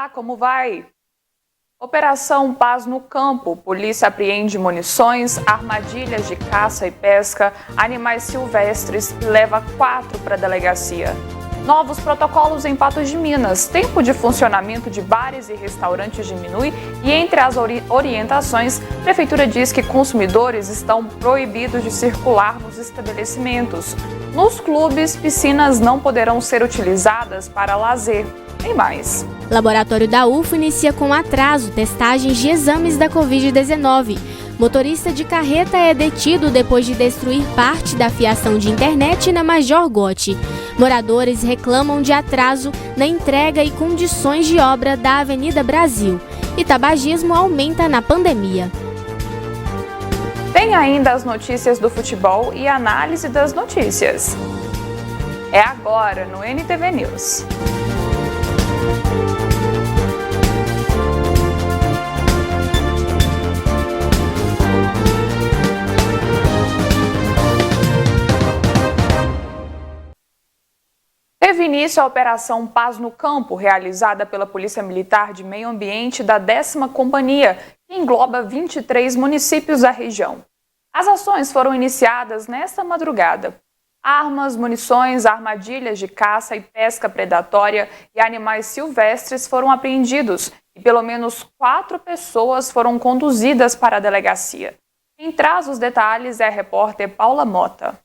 Olá, como vai? Operação Paz no Campo. Polícia apreende munições, armadilhas de caça e pesca, animais silvestres e leva 4 para a delegacia. Novos protocolos em Patos de Minas. Tempo de funcionamento de bares e restaurantes diminui e entre as orientações, a Prefeitura diz que consumidores estão proibidos de circular nos estabelecimentos. Nos clubes, piscinas não poderão ser utilizadas para lazer. Tem mais. Laboratório da UFO inicia com atraso testagens de exames da Covid-19. Motorista de carreta é detido depois de destruir parte da fiação de internet na Major Gotti. Moradores reclamam de atraso na entrega e condições de obra da Avenida Brasil. E tabagismo aumenta na pandemia. Tem ainda as notícias do futebol e análise das notícias. É agora no NTV News. Teve início a Operação Paz no Campo, realizada pela Polícia Militar de Meio Ambiente da 10ª Companhia, que engloba 23 municípios da região. As ações foram iniciadas nesta madrugada. Armas, munições, armadilhas de caça e pesca predatória e animais silvestres foram apreendidos e pelo menos 4 pessoas foram conduzidas para a delegacia. Quem traz os detalhes é a repórter Paula Mota.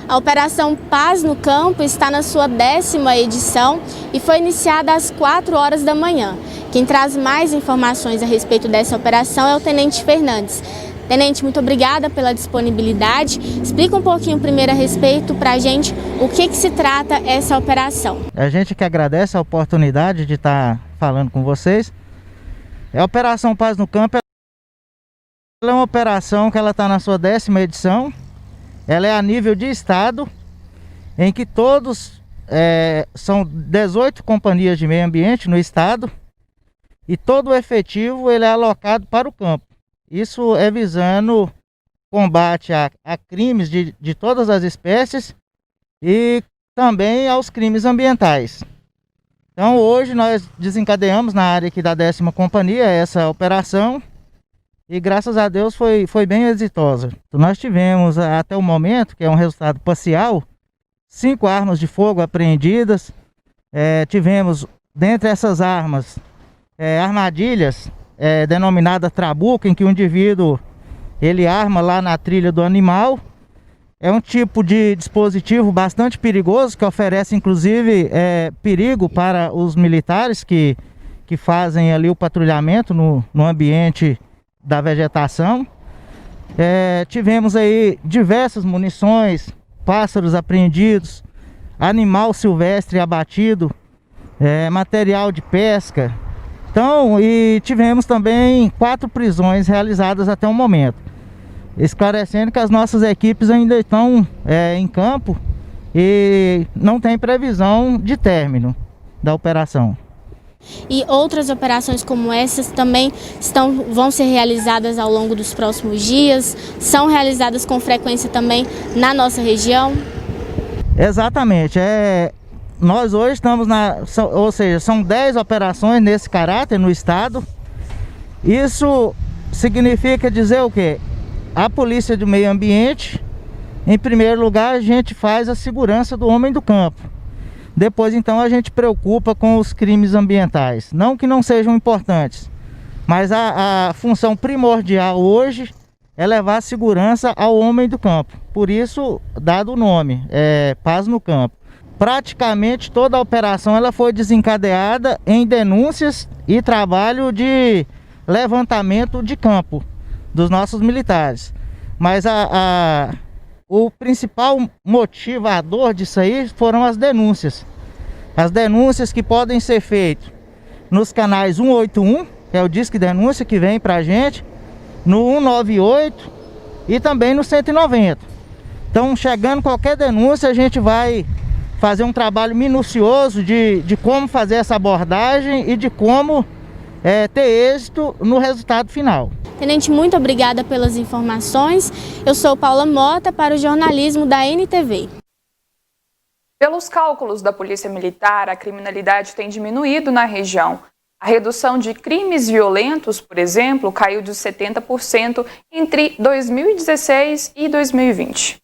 A Operação Paz no Campo está na sua 10ª edição e foi iniciada às 4 horas da manhã. Quem traz mais informações a respeito dessa operação é o Tenente Fernandes. Tenente, muito obrigada pela disponibilidade. Explica um pouquinho primeiro a respeito para a gente o que se trata essa operação. A gente que agradece a oportunidade de estar falando com vocês. A Operação Paz no Campo é uma operação que ela está na sua 10ª edição. Ela é a nível de estado, em que são 18 companhias de meio ambiente no estado e todo o efetivo ele é alocado para o campo. Isso é visando combate a crimes de todas as espécies e também aos crimes ambientais. Então hoje nós desencadeamos na área aqui da 10ª Companhia essa operação. E graças a Deus foi bem exitosa. Nós tivemos até o momento, que é um resultado parcial, 5 armas de fogo apreendidas. Tivemos, dentre essas armas, armadilhas denominadas trabuco, em que o indivíduo ele arma lá na trilha do animal. É um tipo de dispositivo bastante perigoso, que oferece inclusive perigo para os militares que fazem ali o patrulhamento no ambiente da vegetação. Tivemos aí diversas munições, pássaros apreendidos, animal silvestre abatido, material de pesca. Então, e tivemos também 4 prisões realizadas até o momento, esclarecendo que as nossas equipes ainda estão em campo e não tem previsão de término da operação. E outras operações como essas também vão ser realizadas ao longo dos próximos dias, são realizadas com frequência também na nossa região? Exatamente, nós hoje estamos ou seja, são 10 operações nesse caráter no estado. Isso significa dizer o quê? A Polícia do Meio Ambiente, em primeiro lugar, a gente faz a segurança do homem do campo. Depois, então, a gente preocupa com os crimes ambientais. Não que não sejam importantes, mas a função primordial hoje é levar a segurança ao homem do campo. Por isso, dado o nome, Paz no Campo. Praticamente toda a operação ela foi desencadeada em denúncias e trabalho de levantamento de campo dos nossos militares. Mas o principal motivador disso aí foram as denúncias. As denúncias que podem ser feitas nos canais 181, que é o Disque Denúncia que vem pra gente, no 198 e também no 190. Então, chegando qualquer denúncia, a gente vai fazer um trabalho minucioso de como fazer essa abordagem e de como ter êxito no resultado final. Tenente, muito obrigada pelas informações. Eu sou Paula Mota para o jornalismo da NTV. Pelos cálculos da Polícia Militar, a criminalidade tem diminuído na região. A redução de crimes violentos, por exemplo, caiu de 70% entre 2016 e 2020.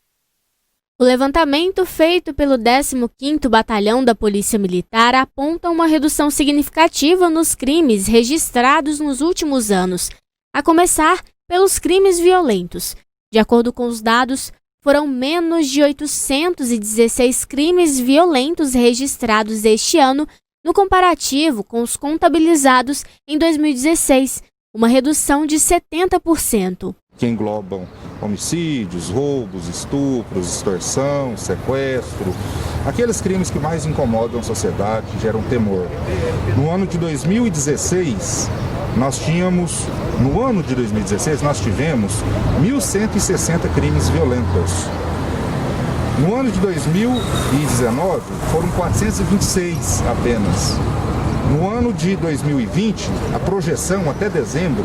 O levantamento feito pelo 15º Batalhão da Polícia Militar aponta uma redução significativa nos crimes registrados nos últimos anos, a começar pelos crimes violentos. De acordo com os dados, foram menos de 816 crimes violentos registrados este ano, no comparativo com os contabilizados em 2016, uma redução de 70%. Que englobam homicídios, roubos, estupros, extorsão, sequestro, aqueles crimes que mais incomodam a sociedade, geram temor. No ano de 2016, nós tivemos 1.160 crimes violentos. No ano de 2019, foram 426 apenas. No ano de 2020, a projeção até dezembro,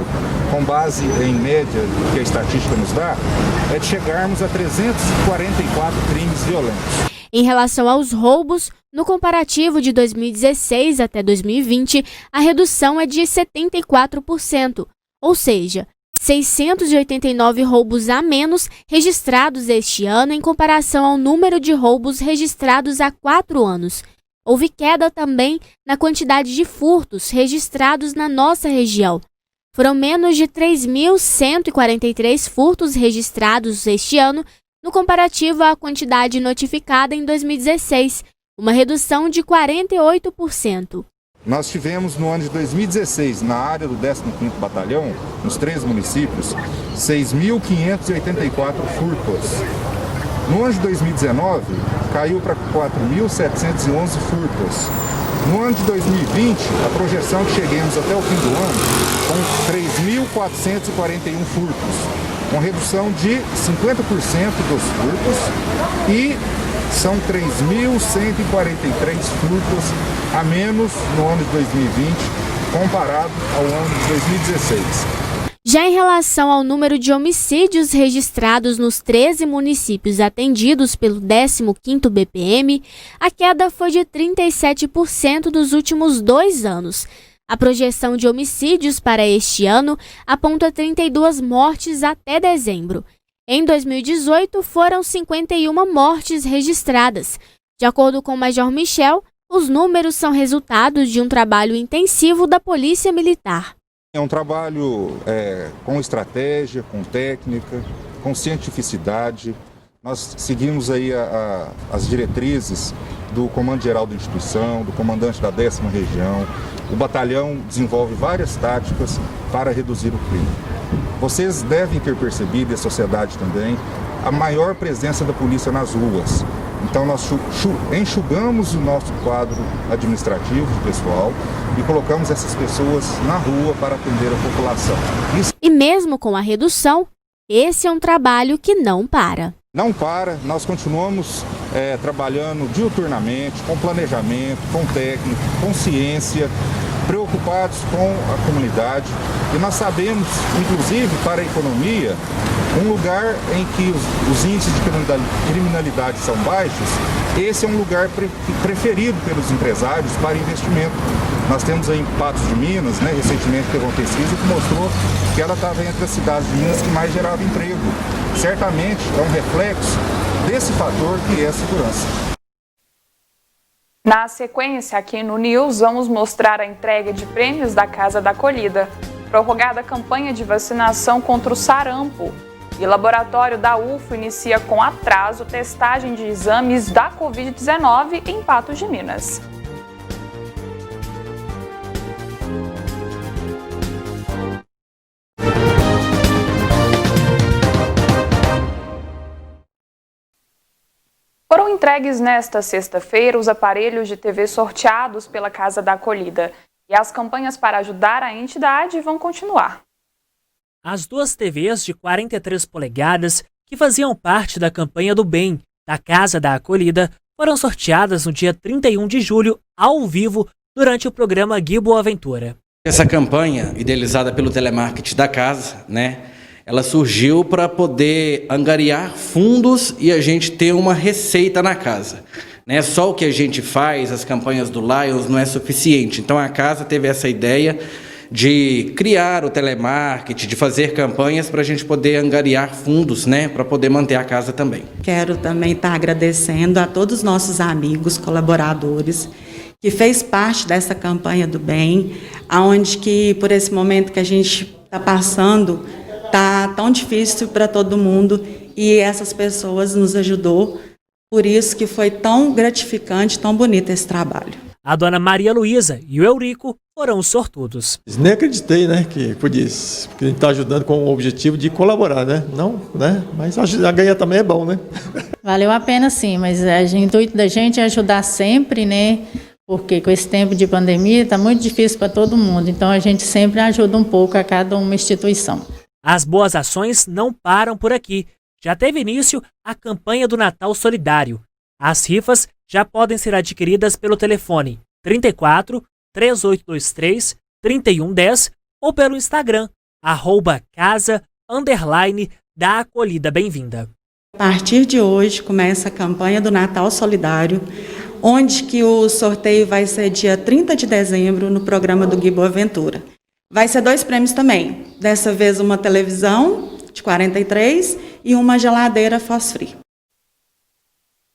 com base em média que a estatística nos dá, é de chegarmos a 344 crimes violentos. Em relação aos roubos, no comparativo de 2016 até 2020, a redução é de 74%, ou seja, 689 roubos a menos registrados este ano em comparação ao número de roubos registrados há 4 anos. Houve queda também na quantidade de furtos registrados na nossa região. Foram menos de 3.143 furtos registrados este ano, no comparativo à quantidade notificada em 2016, uma redução de 48%. Nós tivemos no ano de 2016, na área do 15º Batalhão, nos 3 municípios, 6.584 furtos. No ano de 2019, caiu para 4.711 furtos. No ano de 2020, a projeção é que cheguemos até o fim do ano com 3.441 furtos, uma redução de 50% dos furtos, e são 3.143 furtos a menos no ano de 2020, comparado ao ano de 2016. Já em relação ao número de homicídios registrados nos 13 municípios atendidos pelo 15º BPM, a queda foi de 37% nos últimos 2 anos. A projeção de homicídios para este ano aponta 32 mortes até dezembro. Em 2018, foram 51 mortes registradas. De acordo com o Major Michel, os números são resultados de um trabalho intensivo da Polícia Militar. É um trabalho com estratégia, com técnica, com cientificidade. Nós seguimos aí as diretrizes do Comando-Geral da Instituição, do comandante da 10ª Região. O batalhão desenvolve várias táticas para reduzir o crime. Vocês devem ter percebido, e a sociedade também, a maior presença da polícia nas ruas. Então nós enxugamos o nosso quadro administrativo de pessoal e colocamos essas pessoas na rua para atender a população. E mesmo com a redução, esse é um trabalho que não para. Não para, nós continuamos trabalhando diuturnamente, com planejamento, com técnica, com ciência, preocupados com a comunidade. E nós sabemos, inclusive para a economia, um lugar em que os índices de criminalidade são baixos, esse é um lugar preferido pelos empresários para investimento. Nós temos aí em Patos de Minas, recentemente teve uma pesquisa que mostrou que ela estava entre as cidades de Minas que mais gerava emprego. Certamente é um reflexo desse fator que é a segurança. Na sequência, aqui no News, vamos mostrar a entrega de prêmios da Casa da Acolhida, prorrogada a campanha de vacinação contra o sarampo. E o laboratório da UFO inicia com atraso testagem de exames da Covid-19 em Patos de Minas. Foram entregues nesta sexta-feira os aparelhos de TV sorteados pela Casa da Acolhida. E as campanhas para ajudar a entidade vão continuar. As 2 TVs de 43 polegadas, que faziam parte da campanha do bem da Casa da Acolhida, foram sorteadas no dia 31 de julho, ao vivo, durante o programa Gui Boaventura. Essa campanha, idealizada pelo telemarketing da casa, ela surgiu para poder angariar fundos e a gente ter uma receita na casa. né? Só o que a gente faz, as campanhas do Lions, não é suficiente. Então a casa teve essa ideia de criar o telemarketing, de fazer campanhas para a gente poder angariar fundos, né, para poder manter a casa também. Quero também estar agradecendo a todos os nossos amigos, colaboradores, que fez parte dessa campanha do bem, aonde que por esse momento que a gente está passando, está tão difícil para todo mundo e essas pessoas nos ajudou, por isso que foi tão gratificante, tão bonito esse trabalho. A dona Maria Luísa e o Eurico foram os sortudos. Nem acreditei, né, que podia, porque a gente está ajudando com o objetivo de colaborar, né? Não, né? Mas a ganhar também é bom, né? Valeu a pena sim, mas o intuito da gente é ajudar sempre, né? Porque com esse tempo de pandemia está muito difícil para todo mundo, então a gente sempre ajuda um pouco a cada uma instituição. As boas ações não param por aqui. Já teve início a campanha do Natal Solidário. As rifas já podem ser adquiridas pelo telefone 34 3823 3110 ou pelo Instagram, @casa_da Acolhida Bem-vinda. A partir de hoje começa a campanha do Natal Solidário, onde que o sorteio vai ser dia 30 de dezembro no programa do Gui Boaventura. Vai ser 2 prêmios também, dessa vez uma televisão de 43 e uma geladeira fosfree.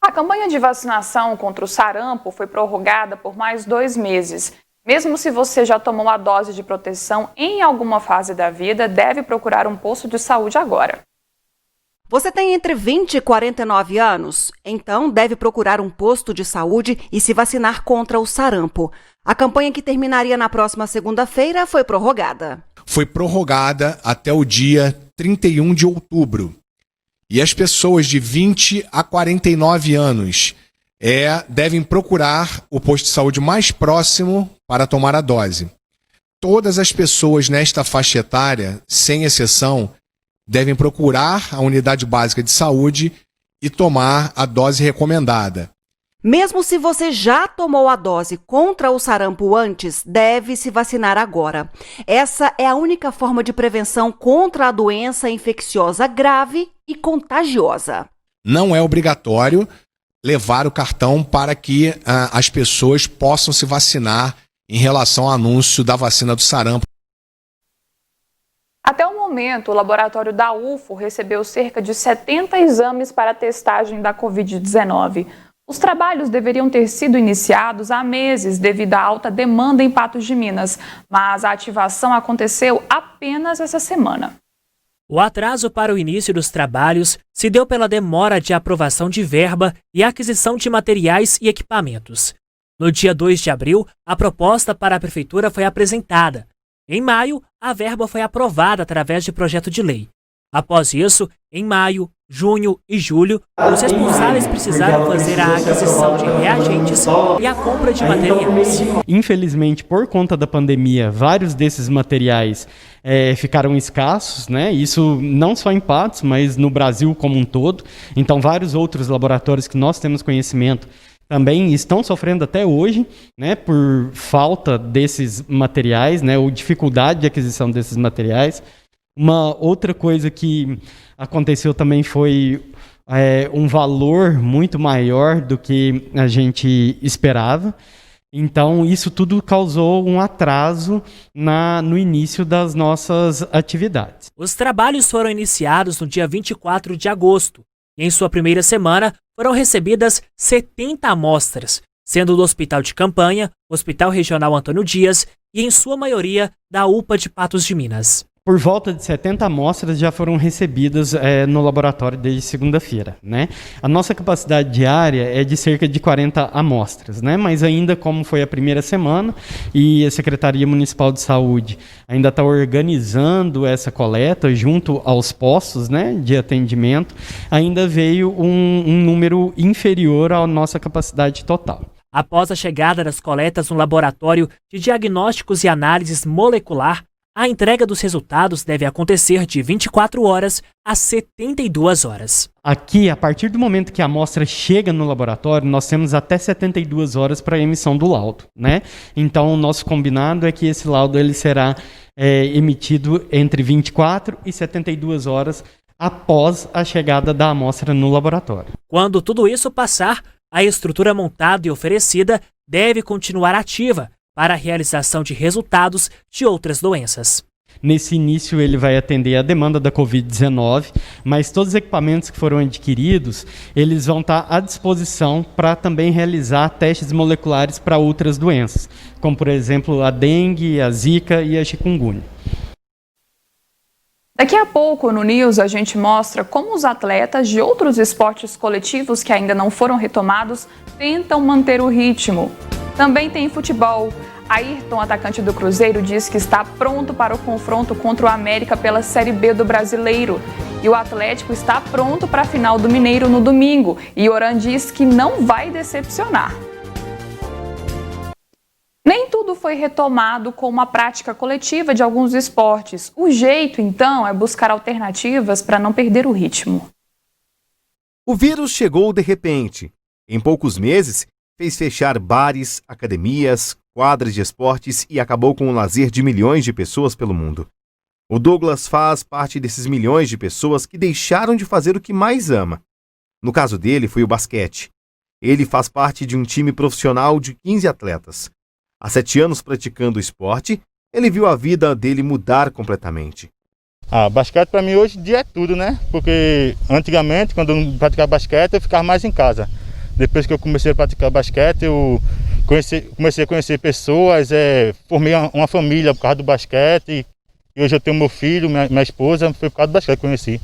A campanha de vacinação contra o sarampo foi prorrogada por mais 2 meses. Mesmo se você já tomou a dose de proteção em alguma fase da vida, deve procurar um posto de saúde agora. Você tem entre 20 e 49 anos? Então deve procurar um posto de saúde e se vacinar contra o sarampo. A campanha, que terminaria na próxima segunda-feira, foi prorrogada. Foi prorrogada até o dia 31 de outubro. E as pessoas de 20 a 49 anos devem procurar o posto de saúde mais próximo para tomar a dose. Todas as pessoas nesta faixa etária, sem exceção, devem procurar a unidade básica de saúde e tomar a dose recomendada. Mesmo se você já tomou a dose contra o sarampo antes, deve se vacinar agora. Essa é a única forma de prevenção contra a doença infecciosa grave e contagiosa. Não é obrigatório levar o cartão para que as pessoas possam se vacinar em relação ao anúncio da vacina do sarampo. Até o momento, o laboratório da UFO recebeu cerca de 70 exames para a testagem da Covid-19. Os trabalhos deveriam ter sido iniciados há meses devido à alta demanda em Patos de Minas, mas a ativação aconteceu apenas essa semana. O atraso para o início dos trabalhos se deu pela demora de aprovação de verba e aquisição de materiais e equipamentos. No dia 2 de abril, a proposta para a Prefeitura foi apresentada. Em maio, a verba foi aprovada através de projeto de lei. Após isso, em maio, junho e julho, os responsáveis precisaram fazer a aquisição de reagentes e a compra de materiais. Infelizmente, por conta da pandemia, vários desses materiais ficaram escassos, né? Isso não só em Patos, mas no Brasil como um todo. Então, vários outros laboratórios que nós temos conhecimento também estão sofrendo até hoje, né, por falta desses materiais, né, ou dificuldade de aquisição desses materiais. Uma outra coisa que aconteceu também foi um valor muito maior do que a gente esperava. Então, isso tudo causou um atraso no início das nossas atividades. Os trabalhos foram iniciados no dia 24 de agosto e, em sua primeira semana, foram recebidas 70 amostras, sendo do Hospital de Campanha, Hospital Regional Antônio Dias e, em sua maioria, da UPA de Patos de Minas. Por volta de 70 amostras já foram recebidas no laboratório desde segunda-feira, né? A nossa capacidade diária é de cerca de 40 amostras, né? Mas ainda, como foi a primeira semana e a Secretaria Municipal de Saúde ainda está organizando essa coleta junto aos postos, né, de atendimento, ainda veio um número inferior à nossa capacidade total. Após a chegada das coletas no laboratório de diagnósticos e análises molecular, a entrega dos resultados deve acontecer de 24 horas a 72 horas. Aqui, a partir do momento que a amostra chega no laboratório, nós temos até 72 horas para a emissão do laudo, né? Então, o nosso combinado é que esse laudo ele será emitido entre 24 e 72 horas após a chegada da amostra no laboratório. Quando tudo isso passar, a estrutura montada e oferecida deve continuar ativa para a realização de resultados de outras doenças. Nesse início ele vai atender a demanda da Covid-19, mas todos os equipamentos que foram adquiridos, eles vão estar à disposição para também realizar testes moleculares para outras doenças, como por exemplo a dengue, a zika e a chikungunya. Daqui a pouco no News a gente mostra como os atletas de outros esportes coletivos que ainda não foram retomados tentam manter o ritmo. Também tem futebol. Ayrton, atacante do Cruzeiro, diz que está pronto para o confronto contra o América pela Série B do Brasileiro. E o Atlético está pronto para a final do Mineiro no domingo. E Oran diz que não vai decepcionar. Nem tudo foi retomado com uma prática coletiva de alguns esportes. O jeito, então, é buscar alternativas para não perder o ritmo. O vírus chegou de repente. Em poucos meses, fez fechar bares, academias, quadras de esportes e acabou com o lazer de milhões de pessoas pelo mundo. O Douglas faz parte desses milhões de pessoas que deixaram de fazer o que mais ama. No caso dele, foi o basquete. Ele faz parte de um time profissional de 15 atletas. Há 7 anos praticando o esporte, ele viu a vida dele mudar completamente. Basquete para mim hoje em dia é tudo, né? Porque antigamente, quando eu praticava basquete, eu ficava mais em casa. Depois que eu comecei a praticar basquete, eu comecei a conhecer pessoas, formei uma família por causa do basquete. E hoje eu tenho meu filho, minha esposa, foi por causa do basquete que eu conheci.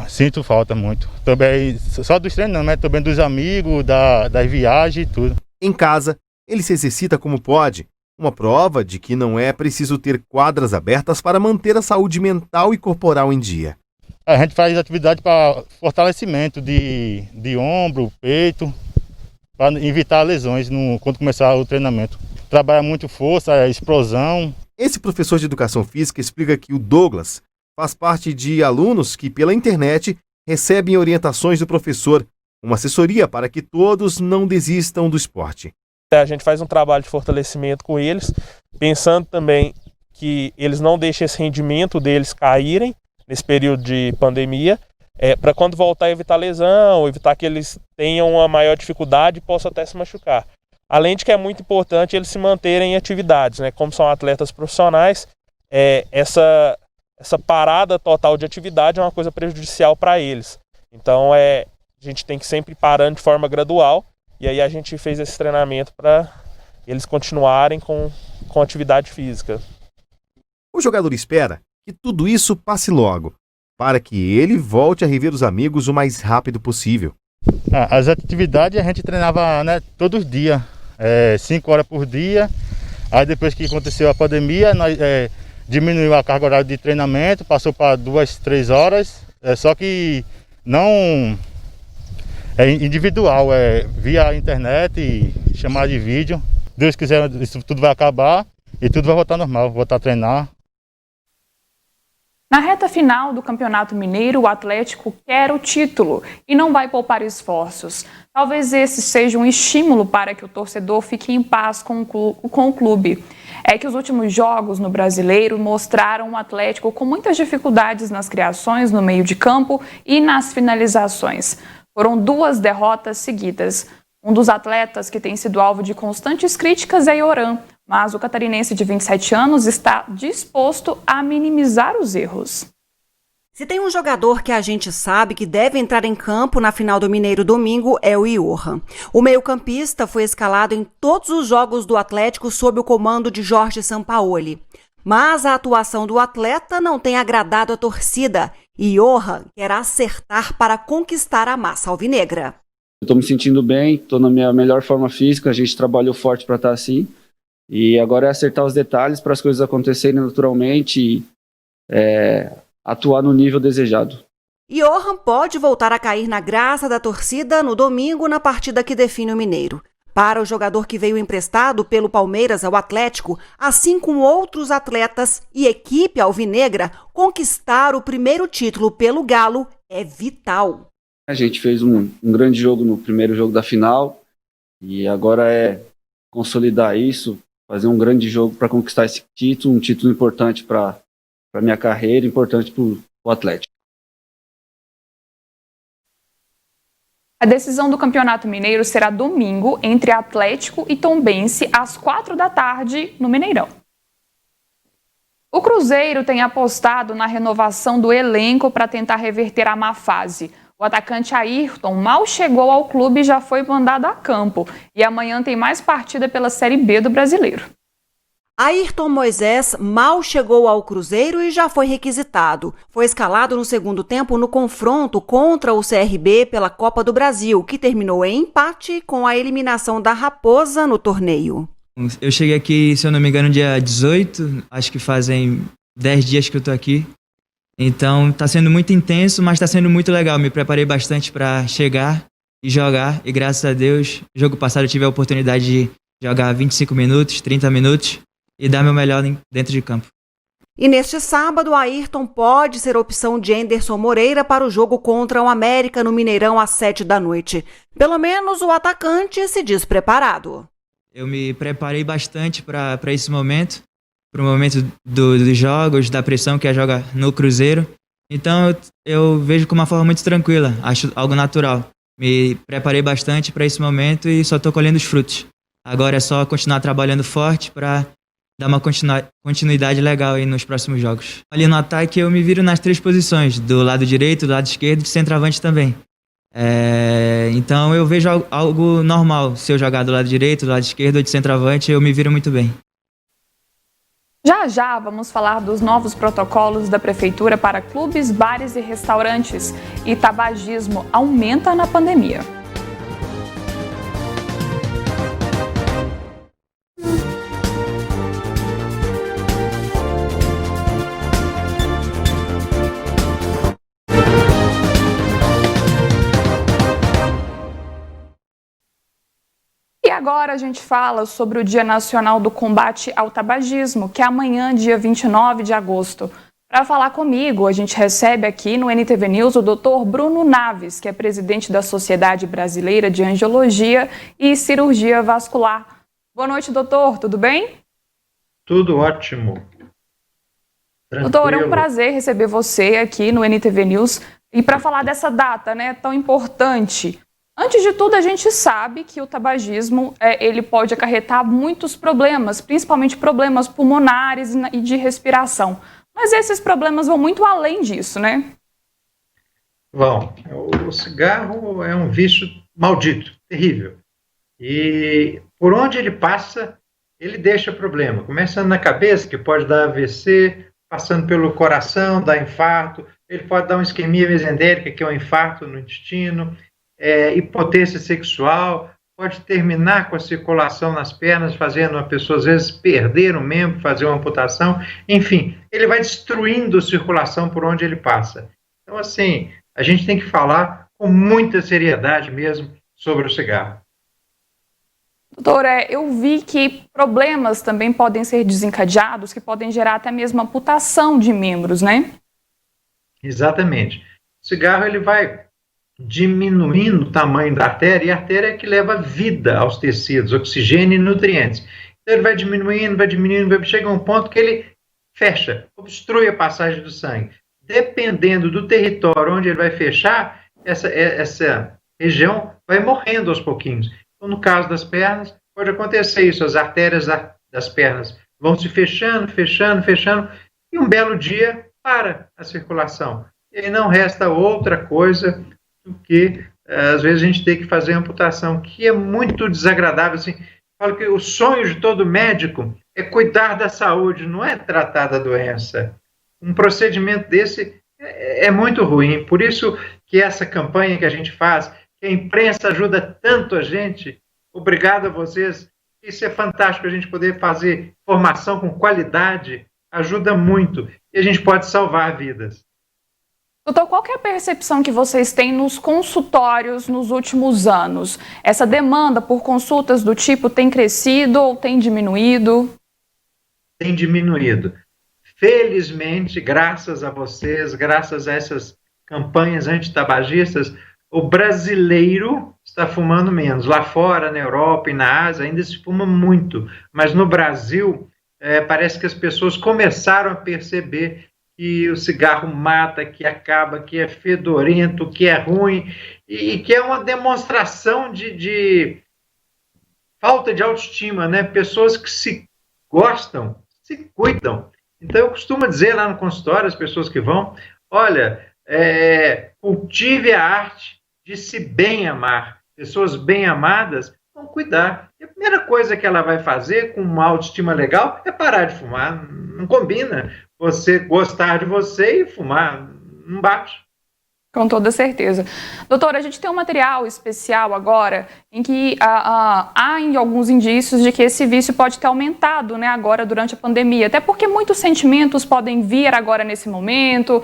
Sinto falta muito. Também, só dos treinos não, mas também dos amigos, das viagens e tudo. Em casa, ele se exercita como pode. Uma prova de que não é preciso ter quadras abertas para manter a saúde mental e corporal em dia. A gente faz atividade para fortalecimento de ombro, peito, para evitar lesões quando começar o treinamento. Trabalha muito força, explosão. Esse professor de educação física explica que o Douglas faz parte de alunos que, pela internet, recebem orientações do professor, uma assessoria para que todos não desistam do esporte. A gente faz um trabalho de fortalecimento com eles, pensando também que eles não deixem esse rendimento deles caírem nesse período de pandemia, para quando voltar evitar lesão, evitar que eles tenham uma maior dificuldade e possam até se machucar. Além de que é muito importante eles se manterem em atividades, né? Como são atletas profissionais, essa parada total de atividade é uma coisa prejudicial para eles. Então a gente tem que sempre ir parando de forma gradual. E aí a gente fez esse treinamento para eles continuarem com atividade física. O jogador espera que tudo isso passe logo, para que ele volte a rever os amigos o mais rápido possível. As atividades a gente treinava, né, todos os dias, 5 horas por dia. Aí depois que aconteceu a pandemia, nós diminuiu a carga horária de treinamento, passou para 2, 3 horas, só que não... individual, via internet e chamada de vídeo. Deus quiser, isso tudo vai acabar e tudo vai voltar normal, voltar a treinar. Na reta final do Campeonato Mineiro, o Atlético quer o título e não vai poupar esforços. Talvez esse seja um estímulo para que o torcedor fique em paz com o clube. É que os últimos jogos no Brasileiro mostraram o Atlético com muitas dificuldades nas criações no meio de campo e nas finalizações. Foram 2 derrotas seguidas. Um dos atletas que tem sido alvo de constantes críticas é Oran, mas o catarinense de 27 anos está disposto a minimizar os erros. Se tem um jogador que a gente sabe que deve entrar em campo na final do Mineiro domingo, é o Johan. O meio-campista foi escalado em todos os jogos do Atlético sob o comando de Jorge Sampaoli. Mas a atuação do atleta não tem agradado a torcida e Johan quer acertar para conquistar a massa alvinegra. Estou me sentindo bem, estou na minha melhor forma física, a gente trabalhou forte para estar assim. E agora é acertar os detalhes para as coisas acontecerem naturalmente e atuar no nível desejado. Johan pode voltar a cair na graça da torcida no domingo na partida que define o Mineiro. Para o jogador que veio emprestado pelo Palmeiras ao Atlético, assim como outros atletas e equipe alvinegra, conquistar o primeiro título pelo Galo é vital. A gente fez um grande jogo no primeiro jogo da final e agora é consolidar isso, fazer um grande jogo para conquistar esse título, um título importante para a minha carreira, importante para o Atlético. A decisão do Campeonato Mineiro será domingo entre Atlético e Tombense às 16h no Mineirão. O Cruzeiro tem apostado na renovação do elenco para tentar reverter a má fase. O atacante Ayrton mal chegou ao clube e já foi mandado a campo. E amanhã tem mais partida pela Série B do Brasileiro. Ayrton Moisés mal chegou ao Cruzeiro e já foi requisitado. Foi escalado no segundo tempo no confronto contra o CRB pela Copa do Brasil, que terminou em empate com a eliminação da Raposa no torneio. Eu cheguei aqui, se eu não me engano, dia 18, acho que fazem 10 dias que eu tô aqui. Então tá sendo muito intenso, mas tá sendo muito legal. Me preparei bastante para chegar e jogar. E graças a Deus, no jogo passado eu tive a oportunidade de jogar 25 minutos, 30 minutos e dar meu melhor dentro de campo. E neste sábado, Ayrton pode ser opção de Anderson Moreira para o jogo contra o América no Mineirão às 19h. Pelo menos o atacante se diz preparado. Eu me preparei bastante para esse momento, para o momento dos jogos, da pressão que é jogar no Cruzeiro. Então eu vejo como uma forma muito tranquila, acho algo natural. Me preparei bastante para esse momento e só estou colhendo os frutos. Agora é só continuar trabalhando forte para dar uma continuidade legal aí nos próximos jogos. Ali no ataque eu me viro nas 3 posições, do lado direito, do lado esquerdo e de centroavante também. Então eu vejo algo normal. Se eu jogar do lado direito, do lado esquerdo ou de centroavante, eu me viro muito bem. Já já vamos falar dos novos protocolos da Prefeitura para clubes, bares e restaurantes. E tabagismo aumenta na pandemia. E agora a gente fala sobre o Dia Nacional do Combate ao Tabagismo, que é amanhã, dia 29 de agosto. Para falar comigo, a gente recebe aqui no NTV News o Dr. Bruno Naves, que é presidente da Sociedade Brasileira de Angiologia e Cirurgia Vascular. Boa noite, doutor, tudo bem? Tudo ótimo. Tranquilo. Doutor, é um prazer receber você aqui no NTV News e para falar dessa data, né, tão importante. Antes de tudo, a gente sabe que o tabagismo ele pode acarretar muitos problemas, principalmente problemas pulmonares e de respiração. Mas esses problemas vão muito além disso, né? Bom, o cigarro é um vício maldito, terrível. E por onde ele passa, ele deixa problema. Começando na cabeça, que pode dar AVC, passando pelo coração, dar infarto. Ele pode dar uma isquemia mesentérica, que é um infarto no intestino. Hipotensão sexual, pode terminar com a circulação nas pernas, fazendo uma pessoa, às vezes, perder um membro, fazer uma amputação. Enfim, ele vai destruindo a circulação por onde ele passa. Então, assim, a gente tem que falar com muita seriedade mesmo sobre o cigarro. Doutor, eu vi que problemas também podem ser desencadeados, que podem gerar até mesmo amputação de membros, né? Exatamente. O cigarro, ele vai diminuindo o tamanho da artéria, e a artéria é que leva vida aos tecidos, oxigênio e nutrientes. Então ele vai diminuindo, chega a um ponto que ele fecha, obstrui a passagem do sangue. Dependendo do território onde ele vai fechar, essa região vai morrendo aos pouquinhos. Então, no caso das pernas, pode acontecer isso, as artérias das pernas vão se fechando, e um belo dia para a circulação. E aí não resta outra coisa do que, às vezes, a gente tem que fazer amputação, que é muito desagradável. Assim, falo que o sonho de todo médico é cuidar da saúde, não é tratar da doença. Um procedimento desse é muito ruim. Por isso que essa campanha que a gente faz, que a imprensa ajuda tanto a gente, obrigado a vocês. Isso é fantástico, a gente poder fazer formação com qualidade, ajuda muito. E a gente pode salvar vidas. Doutor, qual que é a percepção que vocês têm nos consultórios nos últimos anos? Essa demanda por consultas do tipo tem crescido ou tem diminuído? Tem diminuído. Felizmente, graças a vocês, graças a essas campanhas antitabagistas, o brasileiro está fumando menos. Lá fora, na Europa e na Ásia, ainda se fuma muito. Mas no Brasil, parece que as pessoas começaram a perceber que o cigarro mata, que acaba, que é fedorento, que é ruim, e que é uma demonstração de falta de autoestima, né? Pessoas que se gostam, se cuidam. Então, eu costumo dizer lá no consultório, as pessoas que vão, olha, cultive a arte de se bem amar. Pessoas bem amadas vão cuidar. E a primeira coisa que ela vai fazer com uma autoestima legal é parar de fumar. Não combina você gostar de você e fumar. Não bate. Com toda certeza. Doutora, a gente tem um material especial agora em que há alguns indícios de que esse vício pode ter aumentado, né, agora durante a pandemia. Até porque muitos sentimentos podem vir agora nesse momento,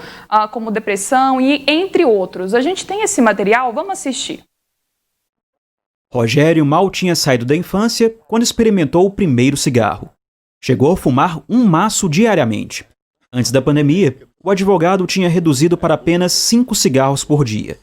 como depressão e entre outros. A gente tem esse material, vamos assistir. Rogério mal tinha saído da infância quando experimentou o primeiro cigarro. Chegou a fumar um maço diariamente. Antes da pandemia, o advogado tinha reduzido para apenas 5 cigarros por dia.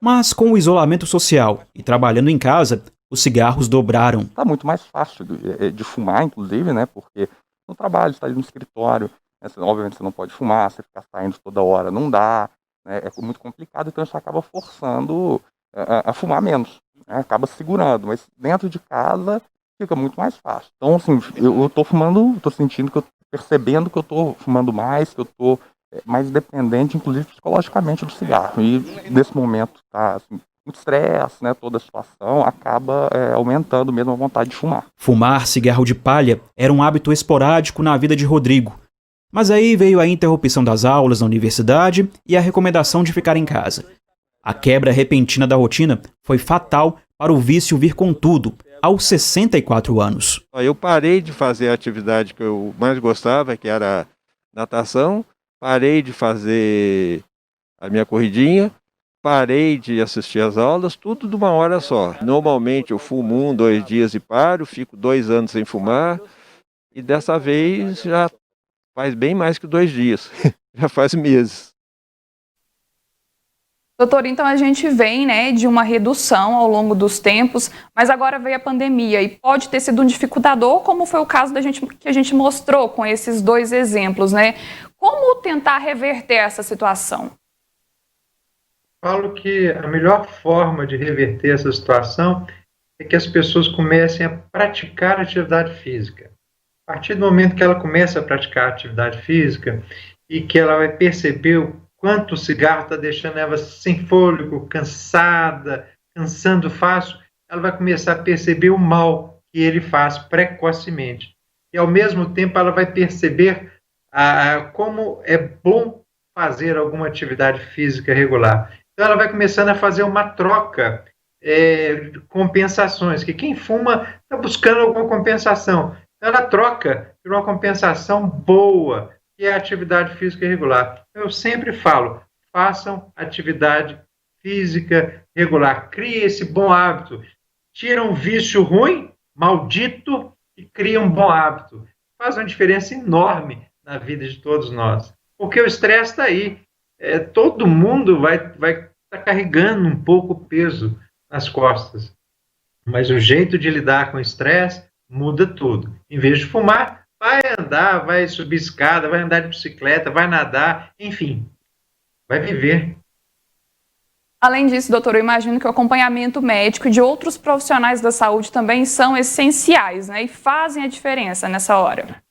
Mas com o isolamento social e trabalhando em casa, os cigarros dobraram. Está muito mais fácil de fumar, inclusive, né? Porque no trabalho, você está ali no escritório, né? Obviamente você não pode fumar, você ficar saindo toda hora não dá, né? É muito complicado, então isso acaba forçando a fumar menos, né? Acaba segurando, mas dentro de casa fica muito mais fácil. Então, assim, eu estou fumando, estou sentindo que percebendo que eu estou fumando mais, que eu estou mais dependente, inclusive psicologicamente, do cigarro. E nesse momento está assim, muito estresse, né? Toda a situação acaba aumentando mesmo a vontade de fumar. Fumar cigarro de palha era um hábito esporádico na vida de Rodrigo. Mas aí veio a interrupção das aulas na universidade e a recomendação de ficar em casa. A quebra repentina da rotina foi fatal para o vício vir com tudo, aos 64 anos. Eu parei de fazer a atividade que eu mais gostava, que era natação, parei de fazer a minha corridinha, parei de assistir às aulas, tudo de uma hora só. Normalmente eu fumo 1, 2 dias e paro, fico 2 anos sem fumar, e dessa vez já faz bem mais que 2 dias, já faz meses. Doutor, então a gente vem, né, de uma redução ao longo dos tempos, mas agora veio a pandemia e pode ter sido um dificultador, como foi o caso que a gente mostrou com esses 2 exemplos, né? Como tentar reverter essa situação? Falo que a melhor forma de reverter essa situação é que as pessoas comecem a praticar atividade física. A partir do momento que ela começa a praticar atividade física e que ela vai perceber o quanto o cigarro está deixando ela sem fôlego, cansada, cansando fácil, ela vai começar a perceber o mal que ele faz precocemente. E, ao mesmo tempo, ela vai perceber como é bom fazer alguma atividade física regular. Então, ela vai começando a fazer uma troca de compensações, que quem fuma está buscando alguma compensação. Então, ela troca por uma compensação boa, que é a atividade física regular. Eu sempre falo, façam atividade física regular. Crie esse bom hábito. Tira um vício ruim, maldito, e cria um bom hábito. Faz uma diferença enorme na vida de todos nós. Porque o estresse está aí. Todo mundo vai estar carregando um pouco o peso nas costas. Mas o jeito de lidar com o estresse muda tudo. Em vez de fumar, vai andar, vai subir escada, vai andar de bicicleta, vai nadar, enfim, vai viver. Além disso, doutor, eu imagino que o acompanhamento médico e de outros profissionais da saúde também são essenciais, né? E fazem a diferença nessa hora.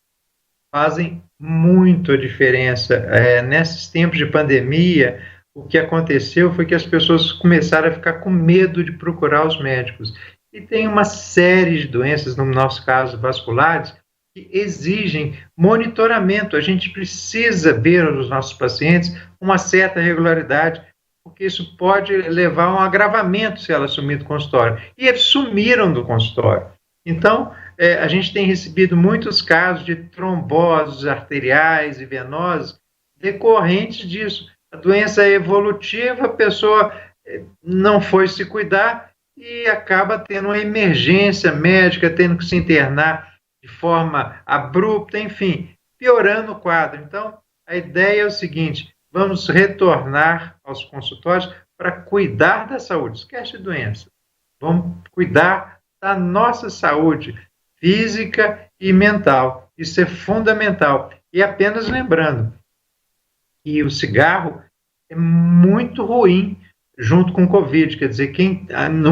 Fazem muito a diferença. Nesses tempos de pandemia, o que aconteceu foi que as pessoas começaram a ficar com medo de procurar os médicos. E tem uma série de doenças, no nosso caso, vasculares, que exigem monitoramento. A gente precisa ver os nossos pacientes com uma certa regularidade, porque isso pode levar a um agravamento se ela sumir do consultório. E eles sumiram do consultório. Então, a gente tem recebido muitos casos de tromboses arteriais e venosas decorrentes disso. A doença é evolutiva, a pessoa não foi se cuidar e acaba tendo uma emergência médica, tendo que se internar de forma abrupta, enfim, piorando o quadro. Então, a ideia é o seguinte, vamos retornar aos consultórios para cuidar da saúde, esquece de doença. Vamos cuidar da nossa saúde física e mental. Isso é fundamental. E apenas lembrando, que o cigarro é muito ruim junto com o Covid. Quer dizer,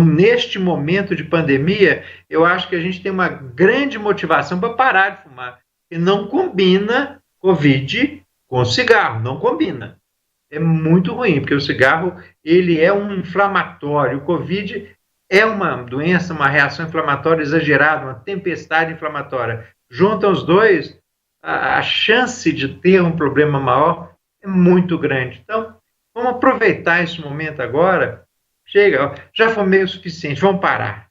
neste momento de pandemia, eu acho que a gente tem uma grande motivação para parar de fumar. E não combina Covid com cigarro, não combina. É muito ruim, porque o cigarro ele é um inflamatório. O Covid é uma doença, uma reação inflamatória exagerada, uma tempestade inflamatória. Juntam os dois, a chance de ter um problema maior é muito grande. Então, vamos aproveitar esse momento agora. Chega, já fumei o suficiente, vamos parar.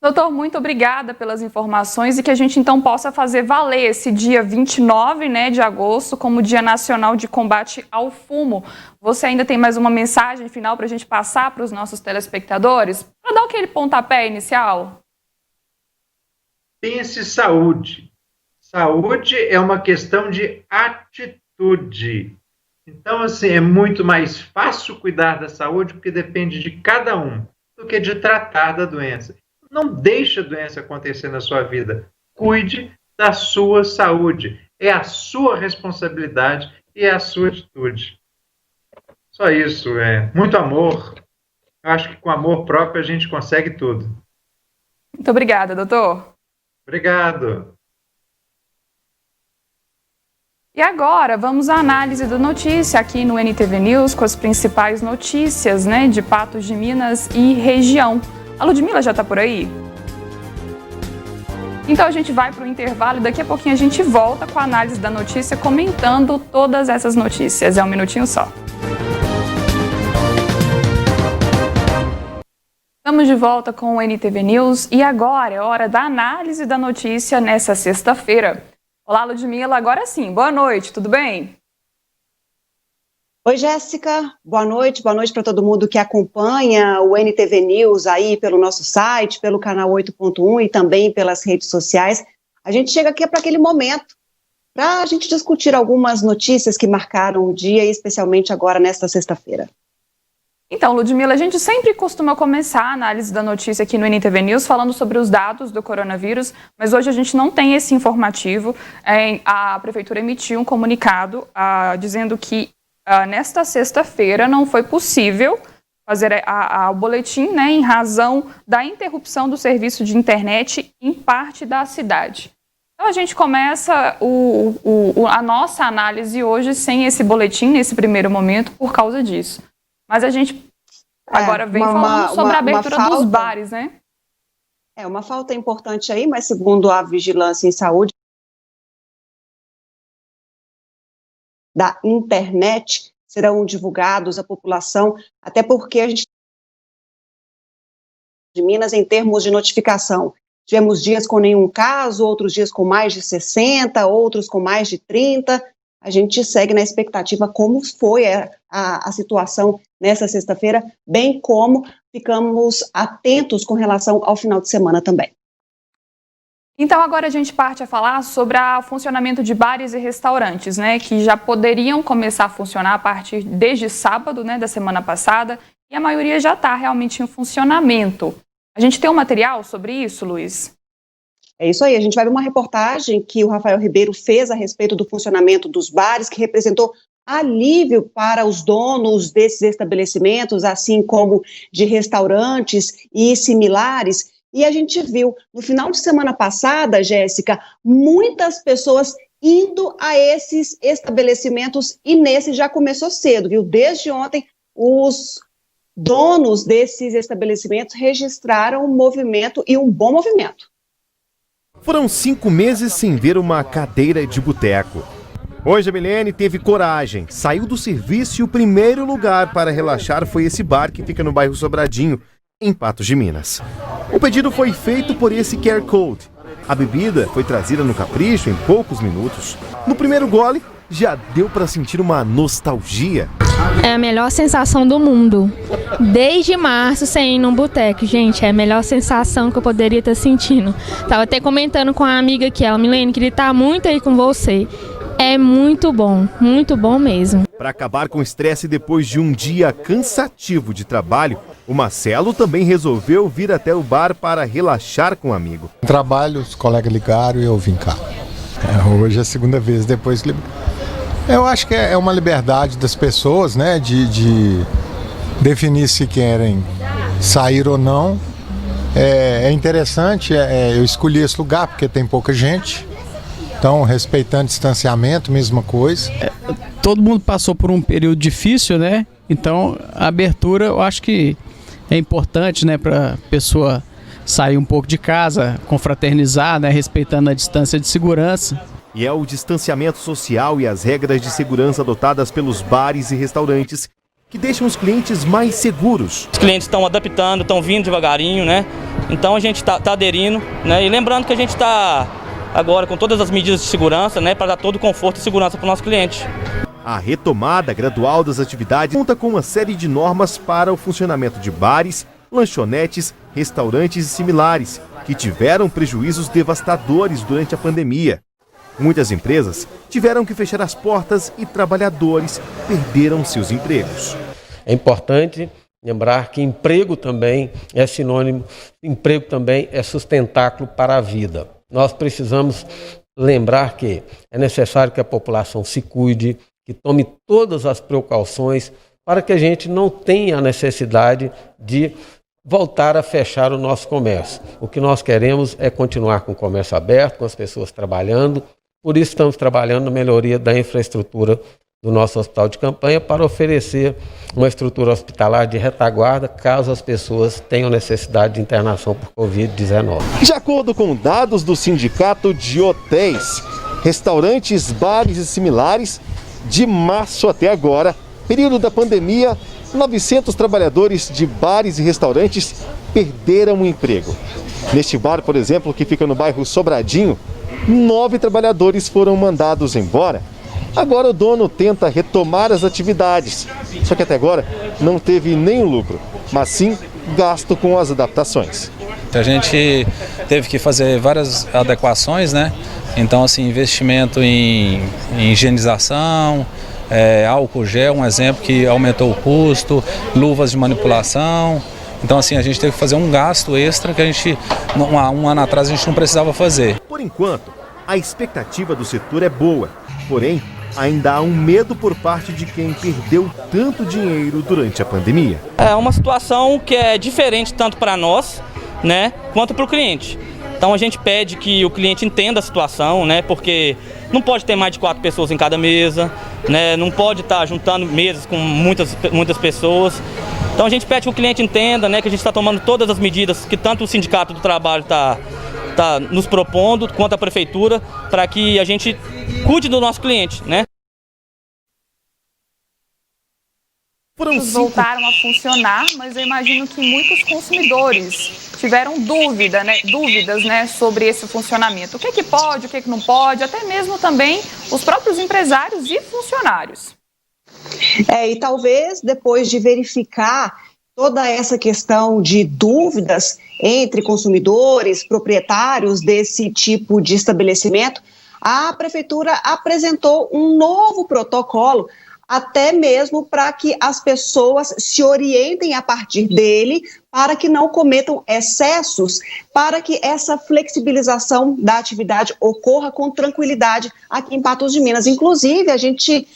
Doutor, muito obrigada pelas informações e que a gente então possa fazer valer esse dia 29, de agosto como Dia Nacional de Combate ao Fumo. Você ainda tem mais uma mensagem final para a gente passar para os nossos telespectadores? Para dar aquele pontapé inicial? Pense saúde. Saúde é uma questão de atitude. Então, assim, é muito mais fácil cuidar da saúde porque depende de cada um do que de tratar da doença. Não deixe a doença acontecer na sua vida. Cuide da sua saúde. É a sua responsabilidade e é a sua atitude. Só isso. Muito amor. Eu acho que com amor próprio a gente consegue tudo. Muito obrigada, doutor. Obrigado. E agora, vamos à análise da notícia aqui no NTV News com as principais notícias, de Patos de Minas e região. A Ludmila já está por aí? Então a gente vai para o intervalo e daqui a pouquinho a gente volta com a análise da notícia, comentando todas essas notícias. É um minutinho só. Estamos de volta com o NTV News e agora é hora da análise da notícia nessa sexta-feira. Olá, Ludmila, agora sim, boa noite, tudo bem? Oi, Jéssica, boa noite para todo mundo que acompanha o NTV News aí pelo nosso site, pelo canal 8.1 e também pelas redes sociais. A gente chega aqui para aquele momento, para a gente discutir algumas notícias que marcaram o dia, especialmente agora nesta sexta-feira. Então, Ludmila, a gente sempre costuma começar a análise da notícia aqui no NTV News falando sobre os dados do coronavírus, mas hoje a gente não tem esse informativo. A Prefeitura emitiu um comunicado dizendo que nesta sexta-feira não foi possível fazer o boletim, em razão da interrupção do serviço de internet em parte da cidade. Então a gente começa a nossa análise hoje sem esse boletim nesse primeiro momento por causa disso. Mas a gente agora vem falando sobre a abertura dos bares, É uma falta importante aí, mas segundo a Vigilância em Saúde da internet, serão divulgados à população, até porque a gente de Minas em termos de notificação. Tivemos dias com nenhum caso, outros dias com mais de 60, outros com mais de 30. A gente segue na expectativa como foi a situação nessa sexta-feira, bem como ficamos atentos com relação ao final de semana também. Então agora a gente parte a falar sobre o funcionamento de bares e restaurantes, que já poderiam começar a funcionar a partir desde sábado, da semana passada, e a maioria já está realmente em funcionamento. A gente tem um material sobre isso, Luiz? É isso aí, a gente vai ver uma reportagem que o Rafael Ribeiro fez a respeito do funcionamento dos bares, que representou alívio para os donos desses estabelecimentos, assim como de restaurantes e similares. E a gente viu, no final de semana passada, Jéssica, muitas pessoas indo a esses estabelecimentos e nesse já começou cedo, viu? Desde ontem, os donos desses estabelecimentos registraram um movimento e um bom movimento. Foram 5 meses sem ver uma cadeira de boteco. Hoje a Milene teve coragem, saiu do serviço e o primeiro lugar para relaxar foi esse bar que fica no bairro Sobradinho, em Patos de Minas. O pedido foi feito por esse QR Code. A bebida foi trazida no capricho em poucos minutos. No primeiro gole, já deu para sentir uma nostalgia. É a melhor sensação do mundo. Desde março sem ir num boteco, gente, é a melhor sensação que eu poderia estar sentindo. Tava até comentando com a amiga aqui, ela, Milene, queria estar muito aí com você. É muito bom mesmo. Para acabar com o estresse depois de um dia cansativo de trabalho, o Marcelo também resolveu vir até o bar para relaxar com o amigo. Trabalho, os colegas ligaram e eu vim cá. Hoje é a segunda vez depois que Eu acho que é uma liberdade das pessoas, né, de definir se querem sair ou não. É interessante, eu escolhi esse lugar porque tem pouca gente, então respeitando o distanciamento, mesma coisa. Todo mundo passou por um período difícil, né? Então a abertura eu acho que é importante, né, para a pessoa sair um pouco de casa, confraternizar, né, respeitando a distância de segurança. E é o distanciamento social e as regras de segurança adotadas pelos bares e restaurantes que deixam os clientes mais seguros. Os clientes estão adaptando, estão vindo devagarinho, né? Então a gente está aderindo, né? E lembrando que a gente está agora com todas as medidas de segurança, né, para dar todo o conforto e segurança para o nosso cliente. A retomada gradual das atividades conta com uma série de normas para o funcionamento de bares, lanchonetes, restaurantes e similares, que tiveram prejuízos devastadores durante a pandemia. Muitas empresas tiveram que fechar as portas e trabalhadores perderam seus empregos. É importante lembrar que emprego também é sinônimo, emprego também é sustentáculo para a vida. Nós precisamos lembrar que é necessário que a população se cuide, que tome todas as precauções para que a gente não tenha a necessidade de voltar a fechar o nosso comércio. O que nós queremos é continuar com o comércio aberto, com as pessoas trabalhando. Por isso estamos trabalhando na melhoria da infraestrutura do nosso hospital de campanha para oferecer uma estrutura hospitalar de retaguarda caso as pessoas tenham necessidade de internação por Covid-19. De acordo com dados do Sindicato de Hotéis, Restaurantes, Bares e Similares, de março até agora, período da pandemia, 900 trabalhadores de bares e restaurantes perderam o emprego. Neste bar, por exemplo, que fica no bairro Sobradinho, 9 trabalhadores foram mandados embora. Agora o dono tenta retomar as atividades, só que até agora não teve nenhum lucro, mas sim gasto com as adaptações. A gente teve que fazer várias adequações, né? Então, assim, investimento em higienização, álcool gel, um exemplo que aumentou o custo, luvas de manipulação. Então, assim, a gente teve que fazer um gasto extra que a gente, um ano atrás, a gente não precisava fazer. Por enquanto, a expectativa do setor é boa, porém, ainda há um medo por parte de quem perdeu tanto dinheiro durante a pandemia. É uma situação que é diferente tanto para nós, né, quanto para o cliente. Então a gente pede que o cliente entenda a situação, né, porque não pode ter mais de 4 pessoas em cada mesa, né, não pode estar juntando mesas com muitas pessoas. Então a gente pede que o cliente entenda, né, que a gente está tomando todas as medidas que tanto o Sindicato do Trabalho está nos propondo, quanto a Prefeitura, para que a gente cuide do nosso cliente, né? Voltaram a funcionar, mas eu imagino que muitos consumidores tiveram dúvidas, né, sobre esse funcionamento. O que é que pode, o que é que não pode, até mesmo também os próprios empresários e funcionários. E talvez depois de verificar toda essa questão de dúvidas entre consumidores, proprietários desse tipo de estabelecimento, a Prefeitura apresentou um novo protocolo, até mesmo para que as pessoas se orientem a partir dele, para que não cometam excessos, para que essa flexibilização da atividade ocorra com tranquilidade aqui em Patos de Minas. Inclusive, a gente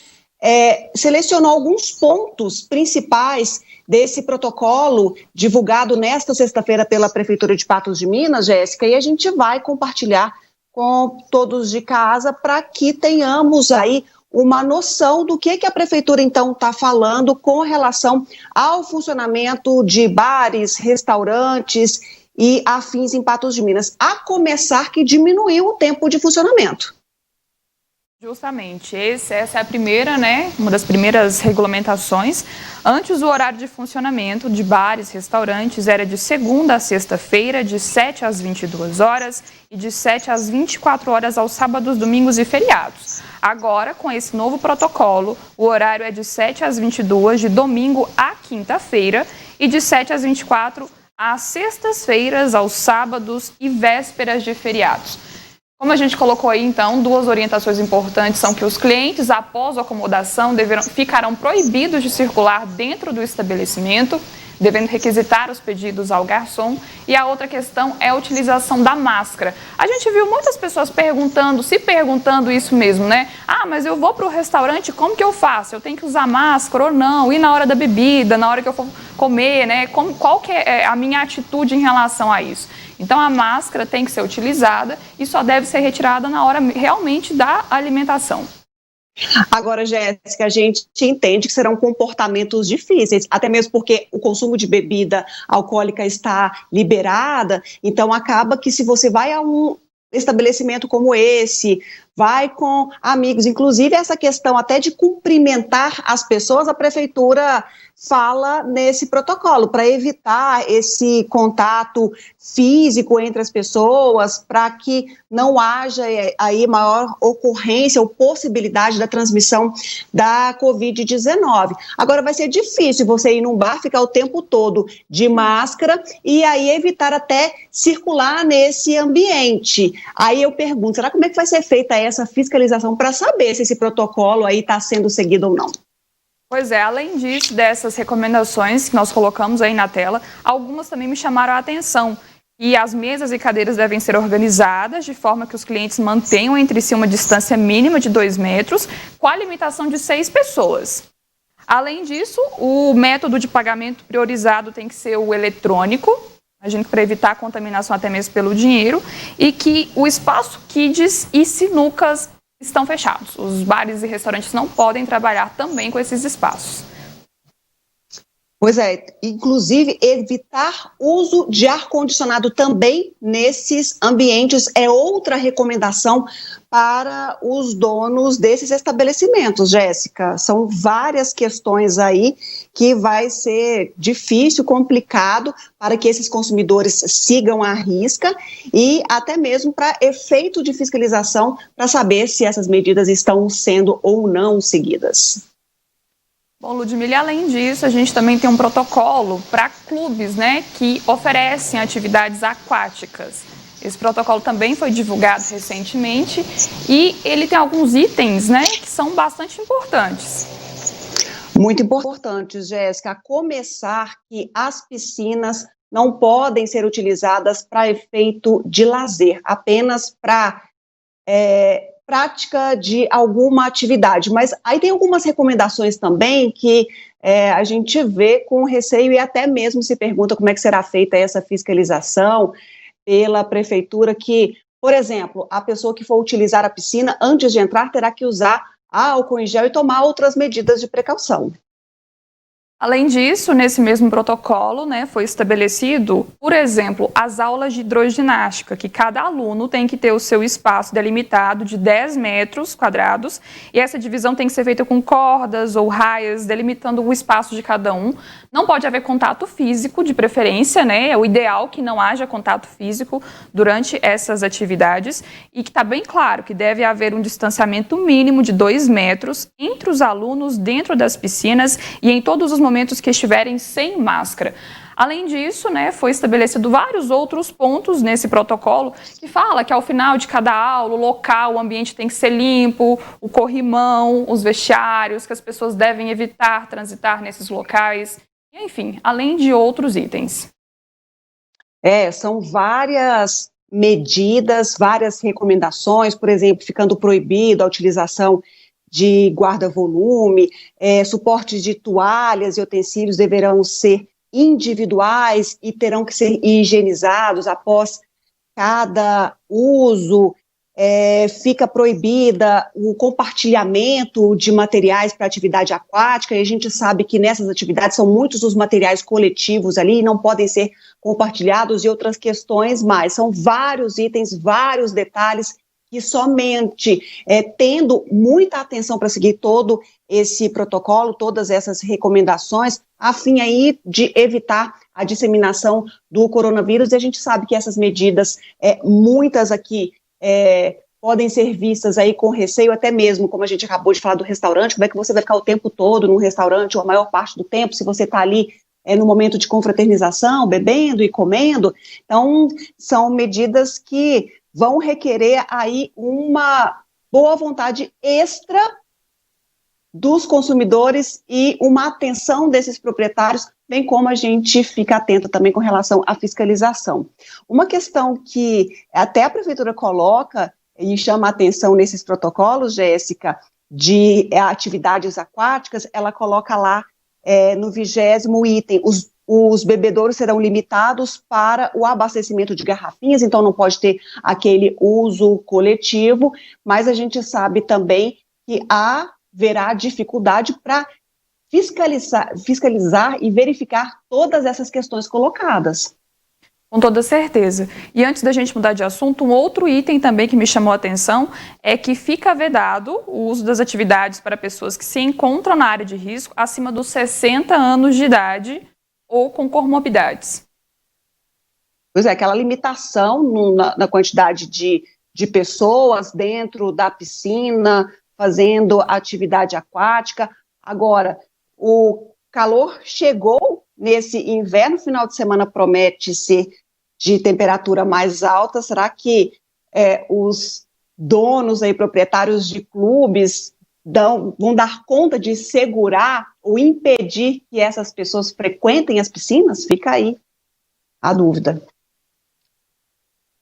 selecionou alguns pontos principais desse protocolo divulgado nesta sexta-feira pela Prefeitura de Patos de Minas, Jéssica, e a gente vai compartilhar com todos de casa para que tenhamos aí uma noção do que a Prefeitura, então, está falando com relação ao funcionamento de bares, restaurantes e afins em Patos de Minas, a começar que diminuiu o tempo de funcionamento. Justamente, essa é a primeira, né, uma das primeiras regulamentações. Antes, o horário de funcionamento de bares, restaurantes era de segunda a sexta-feira, de 7 às 22 horas e de 7 às 24 horas aos sábados, domingos e feriados. Agora, com esse novo protocolo, o horário é de 7 às 22, de domingo à quinta-feira e de 7 às 24 às sextas-feiras, aos sábados e vésperas de feriados. Como a gente colocou aí, então, duas orientações importantes são que os clientes, após a acomodação, ficarão proibidos de circular dentro do estabelecimento, devendo requisitar os pedidos ao garçom. E a outra questão é a utilização da máscara. A gente viu muitas pessoas se perguntando isso mesmo, né? Ah, mas eu vou para o restaurante, como que eu faço? Eu tenho que usar máscara ou não? E na hora da bebida, na hora que eu for comer, né? Qual que é a minha atitude em relação a isso? Então, a máscara tem que ser utilizada e só deve ser retirada na hora realmente da alimentação. Agora, Jéssica, a gente entende que serão comportamentos difíceis, até mesmo porque o consumo de bebida alcoólica está liberada, então acaba que se você vai a um estabelecimento como esse, vai com amigos, inclusive essa questão até de cumprimentar as pessoas, a prefeitura fala nesse protocolo para evitar esse contato físico entre as pessoas, para que não haja aí maior ocorrência ou possibilidade da transmissão da Covid-19. Agora vai ser difícil você ir num bar, ficar o tempo todo de máscara e aí evitar até circular nesse ambiente. Aí eu pergunto, será como é que vai ser feita essa fiscalização para saber se esse protocolo aí está sendo seguido ou não? Pois é, além disso, dessas recomendações que nós colocamos aí na tela, algumas também me chamaram a atenção. E as mesas e cadeiras devem ser organizadas de forma que os clientes mantenham entre si uma distância mínima de 2 metros, com a limitação de 6 pessoas. Além disso, o método de pagamento priorizado tem que ser o eletrônico, para evitar a contaminação até mesmo pelo dinheiro, e que o espaço kids e sinucas estão fechados. Os bares e restaurantes não podem trabalhar também com esses espaços. Pois é, inclusive evitar uso de ar-condicionado também nesses ambientes é outra recomendação para os donos desses estabelecimentos, Jéssica. São várias questões aí que vai ser difícil, complicado para que esses consumidores sigam à risca e até mesmo para efeito de fiscalização para saber se essas medidas estão sendo ou não seguidas. Bom, Ludmila, além disso, a gente também tem um protocolo para clubes, né, que oferecem atividades aquáticas. Esse protocolo também foi divulgado recentemente e ele tem alguns itens, né, que são bastante importantes. Muito importantes, Jéssica. A começar que as piscinas não podem ser utilizadas para efeito de lazer, apenas para prática de alguma atividade, mas aí tem algumas recomendações também que a gente vê com receio e até mesmo se pergunta como é que será feita essa fiscalização pela prefeitura que, por exemplo, a pessoa que for utilizar a piscina, antes de entrar, terá que usar álcool em gel e tomar outras medidas de precaução. Além disso, nesse mesmo protocolo, né, foi estabelecido, por exemplo, as aulas de hidroginástica, que cada aluno tem que ter o seu espaço delimitado de 10 metros quadrados, e essa divisão tem que ser feita com cordas ou raias, delimitando o espaço de cada um. Não pode haver contato físico, de preferência, né? É o ideal que não haja contato físico durante essas atividades e que está bem claro que deve haver um distanciamento mínimo de 2 metros entre os alunos dentro das piscinas e em todos os momentos que estiverem sem máscara. Além disso, né, foi estabelecido vários outros pontos nesse protocolo que fala que ao final de cada aula, o local, o ambiente tem que ser limpo, o corrimão, os vestiários, que as pessoas devem evitar transitar nesses locais, enfim, além de outros itens. São várias medidas, várias recomendações, por exemplo, ficando proibido a utilização de guarda-volume, suportes de toalhas e utensílios deverão ser individuais e terão que ser higienizados após cada uso. Fica proibida o compartilhamento de materiais para atividade aquática, e a gente sabe que nessas atividades são muitos os materiais coletivos ali e não podem ser compartilhados e outras questões mais. São vários itens, vários detalhes que somente tendo muita atenção para seguir todo esse protocolo, todas essas recomendações, a fim aí de evitar a disseminação do coronavírus, e a gente sabe que essas medidas, muitas aqui, podem ser vistas aí com receio, até mesmo, como a gente acabou de falar do restaurante, como é que você vai ficar o tempo todo num restaurante, ou a maior parte do tempo, se você está ali no momento de confraternização, bebendo e comendo. Então, são medidas que vão requerer aí uma boa vontade extra dos consumidores e uma atenção desses proprietários bem como a gente fica atento também com relação à fiscalização. Uma questão que até a Prefeitura coloca e chama a atenção nesses protocolos, Jéssica, de atividades aquáticas, ela coloca lá no 20º item, os bebedouros serão limitados para o abastecimento de garrafinhas, então não pode ter aquele uso coletivo, mas a gente sabe também que haverá dificuldade para fiscalizar e verificar todas essas questões colocadas. Com toda certeza. E antes da gente mudar de assunto, um outro item também que me chamou a atenção é que fica vedado o uso das atividades para pessoas que se encontram na área de risco acima dos 60 anos de idade ou com comorbidades. Pois é, aquela limitação na quantidade de pessoas dentro da piscina, fazendo atividade aquática. Agora, o calor chegou nesse inverno, final de semana promete ser de temperatura mais alta. Será que os donos aí, proprietários de clubes vão dar conta de segurar ou impedir que essas pessoas frequentem as piscinas? Fica aí a dúvida.